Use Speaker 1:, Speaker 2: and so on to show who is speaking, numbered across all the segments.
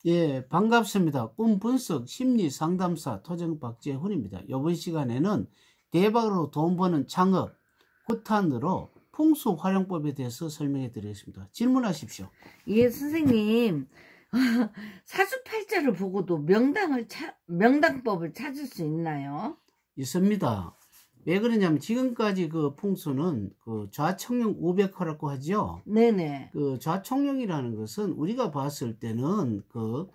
Speaker 1: 예, 반갑습니다. 꿈 분석 심리 상담사 토정 박재훈입니다. 이번 시간에는 대박으로 돈 버는 창업 구탄으로 풍수 활용법에 대해서 설명해 드리겠습니다. 질문하십시오.
Speaker 2: 예, 선생님. 사주팔자를 보고도 명당법을 찾을 수 있나요?
Speaker 1: 있습니다. 왜 그러냐면 지금까지 그 풍수는 그 좌청룡 우백호라고 하죠.
Speaker 2: 네네.
Speaker 1: 그 좌청룡이라는 것은 우리가 봤을 때는 그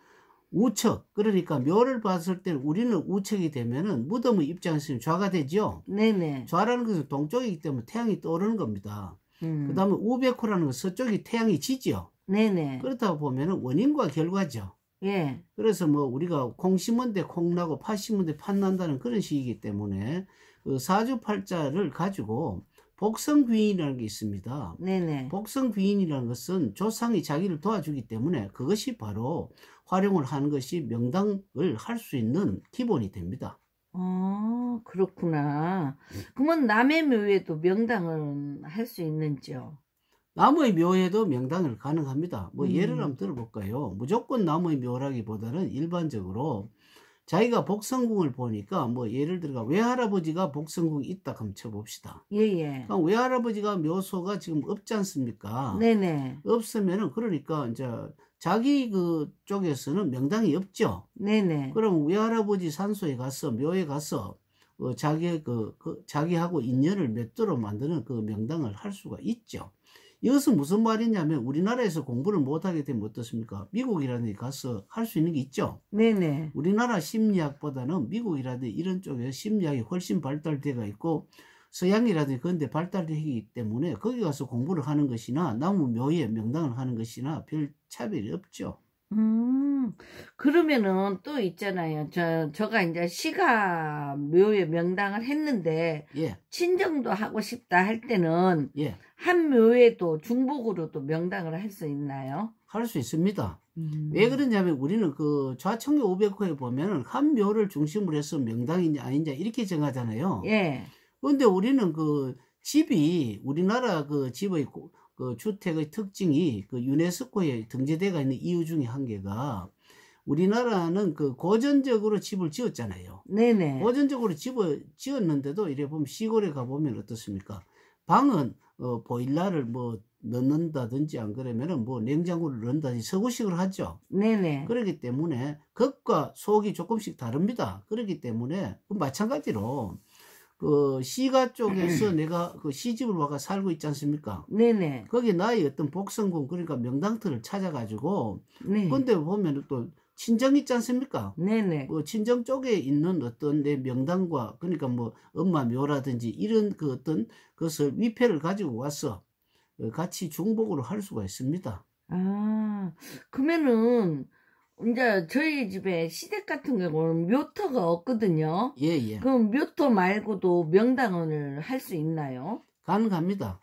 Speaker 1: 우측, 그러니까 묘를 봤을 때는 우리는 우측이 되면은 무덤의 입장에서는 좌가 되죠.
Speaker 2: 네네.
Speaker 1: 좌라는 것은 동쪽이기 때문에 태양이 떠오르는 겁니다. 그 다음에 우백호라는 것은 서쪽이 태양이 지죠.
Speaker 2: 네네.
Speaker 1: 그렇다 보면은 원인과 결과죠.
Speaker 2: 예.
Speaker 1: 그래서 뭐 우리가 콩 심은 데 콩 나고 팥 심은 데 팥 난다는 그런 식이기 때문에 그 사주팔자를 가지고 복성귀인이라는 게 있습니다.
Speaker 2: 네네.
Speaker 1: 복성귀인이라는 것은 조상이 자기를 도와주기 때문에 그것이 바로 활용을 하는 것이 명당을 할 수 있는 기본이 됩니다.
Speaker 2: 그렇구나. 그러면 남의 묘에도 명당을 할 수 있는지요?
Speaker 1: 나무의 묘에도 명당을 가능합니다. 뭐 예를 한번 들어볼까요? 무조건 나무의 묘라기보다는 일반적으로 자기가 복성궁을 보니까 뭐 예를 들어 외할아버지가 복성궁이 있다 하면 쳐봅시다.
Speaker 2: 예예.
Speaker 1: 그럼 외할아버지가 묘소가 지금 없지 않습니까?
Speaker 2: 네네.
Speaker 1: 없으면은 그러니까 이제 자기 그 쪽에서는 명당이 없죠.
Speaker 2: 네네.
Speaker 1: 그럼 외할아버지 산소에 가서 묘에 가서 자기하고 인연을 맺도록 만드는 그 명당을 할 수가 있죠. 이것은 무슨 말이냐면 우리나라에서 공부를 못하게 되면 어떻습니까? 미국이라는 데 가서 할 수 있는 게 있죠.
Speaker 2: 네네.
Speaker 1: 우리나라 심리학보다는 미국이라든지 이런 쪽에 심리학이 훨씬 발달되어 있고 서양이라든지 그런 데 발달되기 때문에 거기 가서 공부를 하는 것이나 나무 묘에 명당을 하는 것이나 별 차별이 없죠.
Speaker 2: 그러면은 또 있잖아요. 저가 이제 시가 묘에 명당을 했는데,
Speaker 1: 예,
Speaker 2: 친정도 하고 싶다 할 때는,
Speaker 1: 예,
Speaker 2: 한 묘에도 중복으로도 명당을 할 수 있나요?
Speaker 1: 할 수 있습니다. 왜 그러냐면 우리는 그 좌청룡 500호에 보면은 한 묘를 중심으로 해서 명당이냐 아니냐 이렇게 정하잖아요.
Speaker 2: 예.
Speaker 1: 그런데 우리는 그 집이 우리나라 그 집의 그 주택의 특징이 그 유네스코에 등재되어 있는 이유 중에 한 개가 우리나라는 그 고전적으로 집을 지었잖아요.
Speaker 2: 네네.
Speaker 1: 고전적으로 집을 지었는데도 이래 보면 시골에 가보면 어떻습니까? 방은 보일러를 뭐 넣는다든지 안 그러면은 뭐 냉장고를 넣는다든지 서구식으로 하죠.
Speaker 2: 네네.
Speaker 1: 그렇기 때문에 겉과 속이 조금씩 다릅니다. 그렇기 때문에 마찬가지로 그 시가 쪽에서 내가 그 시집을 와가 살고 있지 않습니까?
Speaker 2: 네네.
Speaker 1: 거기 나의 어떤 복성궁 그러니까 명당터를 찾아가지고
Speaker 2: 네.
Speaker 1: 근데 보면 또 친정 있지 않습니까?
Speaker 2: 네네.
Speaker 1: 뭐 친정 쪽에 있는 어떤 내 명당과 그러니까 뭐 엄마 묘라든지 이런 그 어떤 것을 위패를 가지고 와서 같이 중복으로 할 수가 있습니다.
Speaker 2: 그러면은, 이제 저희 집에 시댁 같은 경우는 묘터가 없거든요.
Speaker 1: 예, 예.
Speaker 2: 그럼 묘터 말고도 명당을 할 수 있나요?
Speaker 1: 가능합니다.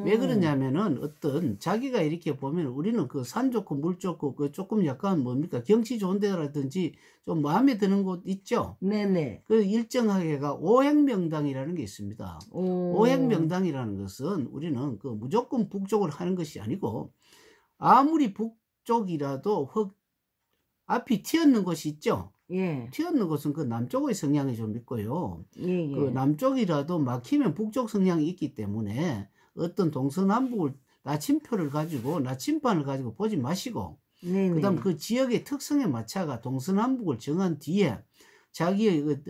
Speaker 1: 왜 그러냐면은 어떤 자기가 이렇게 보면 우리는 그 산 좋고 물 좋고 그 조금 약간 뭡니까 경치 좋은 데라든지 좀 마음에 드는 곳 있죠.
Speaker 2: 네네.
Speaker 1: 그 일정하게가 오행명당이라는 게 있습니다. 오행명당이라는 것은 우리는 그 무조건 북쪽을 하는 것이 아니고 아무리 북쪽이라도 앞이 튀었는 곳이 있죠.
Speaker 2: 예.
Speaker 1: 튀었는 곳은 그 남쪽의 성향이 좀 있고요.
Speaker 2: 예,
Speaker 1: 그
Speaker 2: 예.
Speaker 1: 남쪽이라도 막히면 북쪽 성향이 있기 때문에 어떤 동서남북을 나침표를 가지고 나침반을 가지고 보지 마시고
Speaker 2: 네네.
Speaker 1: 그다음 그 지역의 특성에 맞춰가 동서남북을 정한 뒤에 자기의 그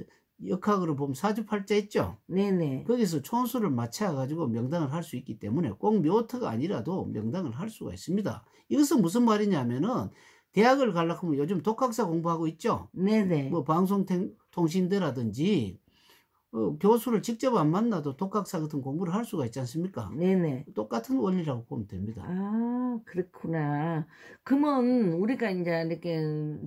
Speaker 1: 역학으로 보면 사주팔자 있죠.
Speaker 2: 네네.
Speaker 1: 거기서 촌수를 맞춰 가지고 명당을 할 수 있기 때문에 꼭 묘터가 아니라도 명당을 할 수가 있습니다. 이것은 무슨 말이냐면은 대학을 가려고 하면 요즘 독학사 공부하고 있죠.
Speaker 2: 네네.
Speaker 1: 뭐 방송통신대라든지 교수를 직접 안 만나도 독학사 같은 공부를 할 수가 있지 않습니까?
Speaker 2: 네네.
Speaker 1: 똑같은 원리라고 보면 됩니다.
Speaker 2: 그렇구나. 그러면 우리가 이제 이렇게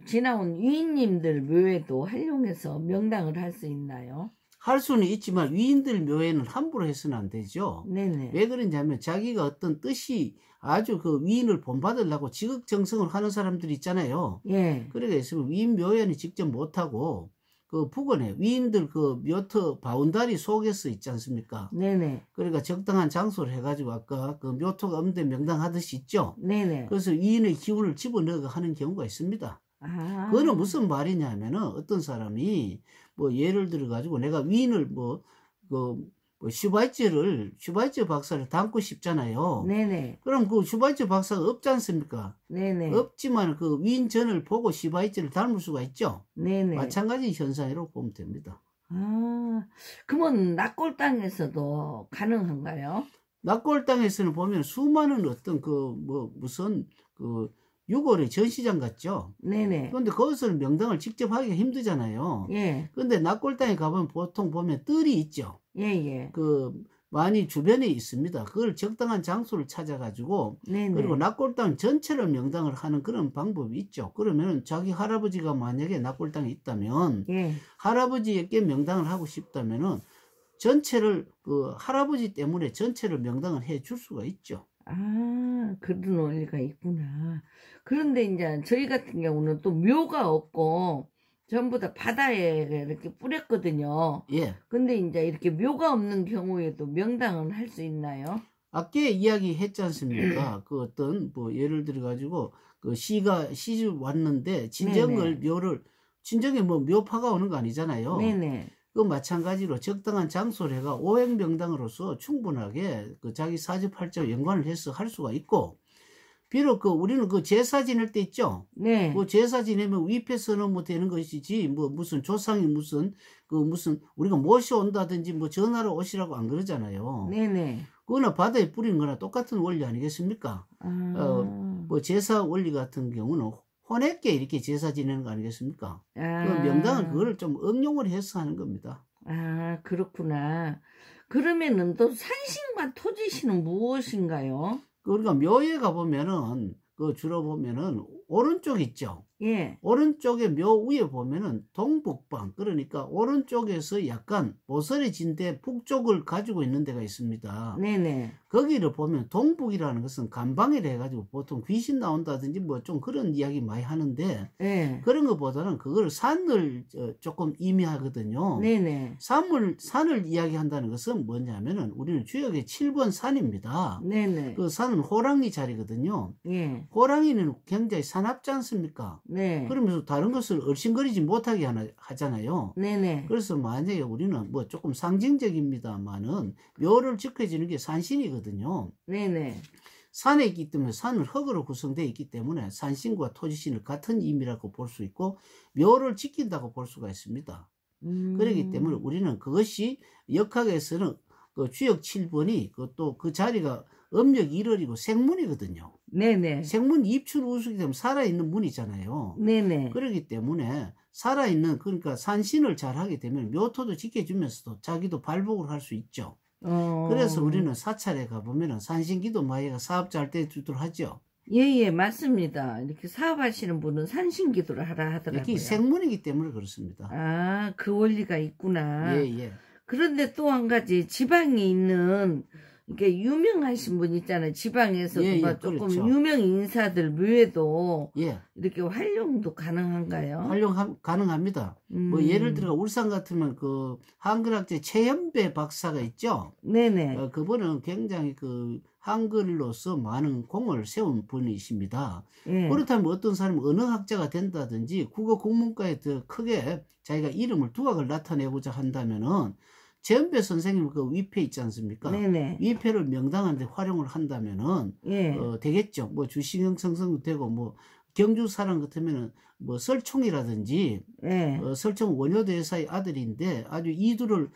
Speaker 2: 지나온 위인님들 묘에도 활용해서 명당을 할 수 있나요?
Speaker 1: 할 수는 있지만 위인들 묘에는 함부로 해서는 안 되죠.
Speaker 2: 네네.
Speaker 1: 왜 그러냐면 자기가 어떤 뜻이 아주 그 위인을 본받으려고 지극정성을 하는 사람들이 있잖아요.
Speaker 2: 예.
Speaker 1: 그러니까 있으면 위인 묘에는 직접 못하고 그 북원에 위인들 그 묘터 바운다리 속에서 있지 않습니까?
Speaker 2: 네네.
Speaker 1: 그러니까 적당한 장소를 해가지고 아까 그 묘토가 없는데 명당하듯이 있죠.
Speaker 2: 네네.
Speaker 1: 그래서 위인의 기운을 집어넣어 하는 경우가 있습니다.
Speaker 2: 아.
Speaker 1: 그거는 무슨 말이냐 하면은 어떤 사람이 뭐 예를 들어 가지고 내가 위인을 슈바이처 박사를 닮고 싶잖아요.
Speaker 2: 네네.
Speaker 1: 그럼 그 슈바이처 박사가 없지 않습니까?
Speaker 2: 네네.
Speaker 1: 없지만 그 위인전을 보고 슈바이처를 닮을 수가 있죠.
Speaker 2: 네네.
Speaker 1: 마찬가지 현상이라고 보면 됩니다.
Speaker 2: 아, 그러면 낙골당에서도 가능한가요?
Speaker 1: 낙골 땅에서는 보면 수많은 어떤 무슨 유골의 전시장 같죠.
Speaker 2: 네네.
Speaker 1: 그런데 거기서는 명당을 직접 하기가 힘들잖아요.
Speaker 2: 예.
Speaker 1: 근데 낙골 땅에 가보면 보통 보면 뜰이 있죠.
Speaker 2: 예예.
Speaker 1: 많이 주변에 있습니다. 그걸 적당한 장소를 찾아가지고
Speaker 2: 네네.
Speaker 1: 그리고 낙골 땅 전체를 명당을 하는 그런 방법이 있죠. 그러면 자기 할아버지가 만약에 낙골 땅에 있다면
Speaker 2: 예.
Speaker 1: 할아버지에게 명당을 하고 싶다면은 전체를 할아버지 때문에 전체를 명당을 해 줄 수가 있죠.
Speaker 2: 아, 그런 원리가 있구나. 그런데 이제 저희 같은 경우는 또 묘가 없고 전부 다 바다에 이렇게 뿌렸거든요.
Speaker 1: 예.
Speaker 2: 근데 이제 이렇게 묘가 없는 경우에도 명당은 할 수 있나요?
Speaker 1: 아까 이야기했지 않습니까? 그 어떤 예를 들어 가지고 그 시주 왔는데 친정에 뭐 묘파가 오는 거 아니잖아요.
Speaker 2: 네네.
Speaker 1: 그 마찬가지로 적당한 장소를 해가 오행명당으로서 충분하게 그 자기 사주팔자 연관을 해서 할 수가 있고, 비록 우리는 제사 지낼 때 있죠.
Speaker 2: 네.
Speaker 1: 제사 지내면 위패서는 뭐 되는 것이지 무슨 조상이 무슨 우리가 모셔온다든지 뭐 전화로 오시라고 안 그러잖아요.
Speaker 2: 네네.
Speaker 1: 그거나 바다에 뿌리는 거나 똑같은 원리 아니겠습니까? 제사 원리 같은 경우는 혼했게 이렇게 제사 지내는 거 아니겠습니까? 그 명당은 그거를 좀 응용을 해서 하는 겁니다.
Speaker 2: 아, 그렇구나. 그러면은 또 산신과 토지신은 무엇인가요?
Speaker 1: 그러니까 묘에 가보면은 주로 보면은 오른쪽 있죠.
Speaker 2: 예.
Speaker 1: 오른쪽에 묘 위에 보면은 동북방, 그러니까 오른쪽에서 약간 모서리진 데 북쪽을 가지고 있는 데가 있습니다.
Speaker 2: 네네.
Speaker 1: 거기를 보면 동북이라는 것은 간방이라 해가지고 보통 귀신 나온다든지 뭐 좀 그런 이야기 많이 하는데,
Speaker 2: 네.
Speaker 1: 그런 것보다는 그걸 산을 조금 의미하거든요.
Speaker 2: 네네.
Speaker 1: 산을 이야기한다는 것은 뭐냐면은 우리는 주역의 7번 산입니다.
Speaker 2: 네네.
Speaker 1: 그 산은 호랑이 자리거든요.
Speaker 2: 예.
Speaker 1: 호랑이는 굉장히 사납지 않습니까?
Speaker 2: 네.
Speaker 1: 그러면서 다른 것을 얼씬거리지 못하게 하잖아요.
Speaker 2: 네네.
Speaker 1: 그래서 만약에 우리는 뭐 조금 상징적입니다만은 묘를 지켜주는 게 산신이거든요.
Speaker 2: 네네.
Speaker 1: 산에 있기 때문에 산은 흙으로 구성되어 있기 때문에 산신과 토지신을 같은 의미라고 볼 수 있고 묘를 지킨다고 볼 수가 있습니다. 그렇기 때문에 우리는 그것이 역학에서는 주역 7번이 또 그 자리가 음력 1월이고 생문이거든요.
Speaker 2: 네네.
Speaker 1: 생문 입출 우수기 때문에 살아있는 문이잖아요.
Speaker 2: 네네.
Speaker 1: 그렇기 때문에 살아있는, 그러니까 산신을 잘 하게 되면 묘토도 지켜주면서도 자기도 발복을 할 수 있죠. 그래서 우리는 사찰에 가보면 산신기도 마이가 사업자 할 때 주도록 하죠.
Speaker 2: 예예, 맞습니다. 이렇게 사업하시는 분은 산신기도를 하라 하더라고요.
Speaker 1: 이게 생문이기 때문에 그렇습니다.
Speaker 2: 아, 그 원리가 있구나.
Speaker 1: 예.
Speaker 2: 그런데 또 한 가지 지방에 있는 이게 유명하신 분 있잖아요. 지방에서도 조금
Speaker 1: 그렇죠.
Speaker 2: 유명 인사들 묘에도
Speaker 1: 예.
Speaker 2: 이렇게 활용도 가능한가요?
Speaker 1: 활용 가능합니다. 뭐 예를 들어 울산 같으면 한글학자 최현배 박사가 있죠.
Speaker 2: 네네.
Speaker 1: 그분은 굉장히 한글로서 많은 공을 세운 분이십니다.
Speaker 2: 예.
Speaker 1: 그렇다면 어떤 사람은 언어학자가 된다든지 국어 국문과에 더 크게 자기가 이름을 두각을 나타내고자 한다면은 최현배 선생님 위패 있지 않습니까?
Speaker 2: 네네.
Speaker 1: 위패를 명당하는데 활용을 한다면은
Speaker 2: 예.
Speaker 1: 되겠죠. 뭐 주신경 성성도 되고 뭐 경주 사람 같으면은 뭐 설총이라든지
Speaker 2: 예.
Speaker 1: 설총 원효대사의 아들인데 아주 이두를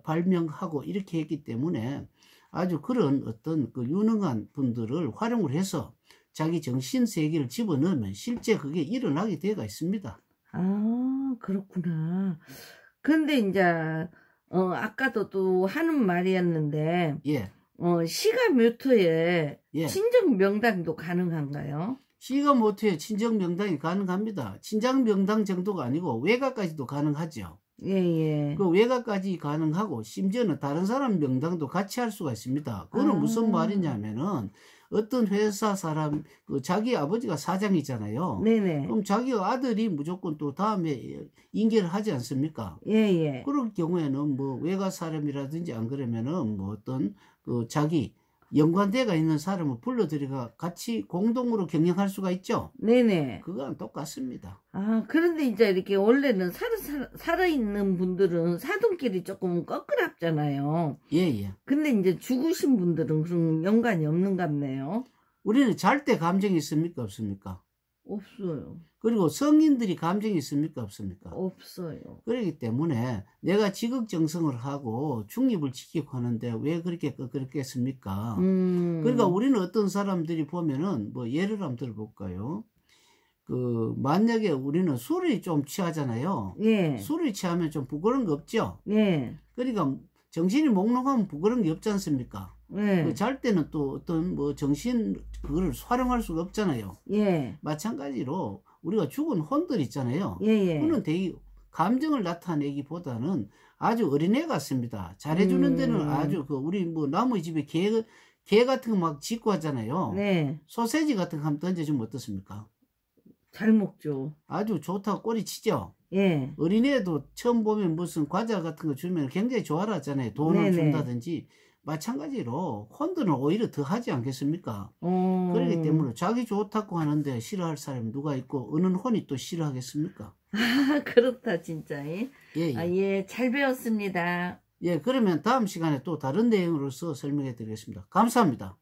Speaker 1: 발명하고 이렇게 했기 때문에 아주 그런 어떤 유능한 분들을 활용을 해서 자기 정신 세계를 집어넣으면 실제 그게 일어나게 되어가 있습니다.
Speaker 2: 아, 그렇구나. 근데 이제 아까도 또 하는 말이었는데
Speaker 1: 예.
Speaker 2: 시가 묘토에
Speaker 1: 예.
Speaker 2: 친정 명당도 가능한가요?
Speaker 1: 시가 모토에 친정 명당이 가능합니다. 친정 명당 정도가 아니고 외가까지도 가능하죠.
Speaker 2: 예예.
Speaker 1: 그 외가까지 가능하고 심지어는 다른 사람 명당도 같이 할 수가 있습니다. 그거는 무슨 말이냐면은 어떤 회사 사람, 자기 아버지가 사장이잖아요.
Speaker 2: 네네.
Speaker 1: 그럼 자기 아들이 무조건 또 다음에 인계를 하지 않습니까?
Speaker 2: 예예.
Speaker 1: 그럴 경우에는 뭐 외가 사람이라든지 안 그러면은 뭐 어떤 자기 연관대가 있는 사람을 불러들여가 같이 공동으로 경영할 수가 있죠.
Speaker 2: 네네.
Speaker 1: 그거랑 똑같습니다.
Speaker 2: 아, 그런데 이제 이렇게 원래는 살아있는 분들은 사돈끼리 조금 꺼끌합잖아요.
Speaker 1: 예예.
Speaker 2: 근데 이제 죽으신 분들은 그런 연관이 없는 것 같네요.
Speaker 1: 우리는 잘 때 감정이 있습니까? 없습니까?
Speaker 2: 없어요.
Speaker 1: 그리고 성인들이 감정이 있습니까? 없습니까?
Speaker 2: 없어요.
Speaker 1: 그렇기 때문에 내가 지극정성을 하고 중립을 지키고 하는데 왜 그렇게 끄끄럽겠습니까? 그러니까 우리는 어떤 사람들이 보면은 뭐 예를 한번 들어볼까요? 만약에 우리는 술이 좀 취하잖아요.
Speaker 2: 예.
Speaker 1: 술이 취하면 좀 부끄러운 거 없죠?
Speaker 2: 예.
Speaker 1: 그러니까 정신이 몽롱하면 부끄러운 게 없지 않습니까?
Speaker 2: 예.
Speaker 1: 잘 때는 또 어떤 뭐 그거를 활용할 수가 없잖아요.
Speaker 2: 예.
Speaker 1: 마찬가지로 우리가 죽은 혼들 있잖아요.
Speaker 2: 예예.
Speaker 1: 그는 되게 감정을 나타내기보다는 아주 어린애 같습니다. 잘해주는 데는 아주 우리 뭐 나무 집에 개 같은 거 막 짓고 하잖아요.
Speaker 2: 네.
Speaker 1: 소세지 같은 거 한번 던져주면 어떻습니까?
Speaker 2: 잘 먹죠.
Speaker 1: 아주 좋다고 꼬리 치죠.
Speaker 2: 예.
Speaker 1: 어린애도 처음 보면 무슨 과자 같은 거 주면 굉장히 좋아하잖아요. 돈을
Speaker 2: 네네.
Speaker 1: 준다든지. 마찬가지로 혼들은 오히려 더 하지 않겠습니까? 그렇기 때문에 자기 좋다고 하는데 싫어할 사람이 누가 있고 어느 혼이 또 싫어하겠습니까?
Speaker 2: 아, 그렇다 진짜.
Speaker 1: 예,
Speaker 2: 아,
Speaker 1: 예.
Speaker 2: 예, 잘 배웠습니다.
Speaker 1: 예, 그러면 다음 시간에 또 다른 내용으로서 설명해 드리겠습니다. 감사합니다.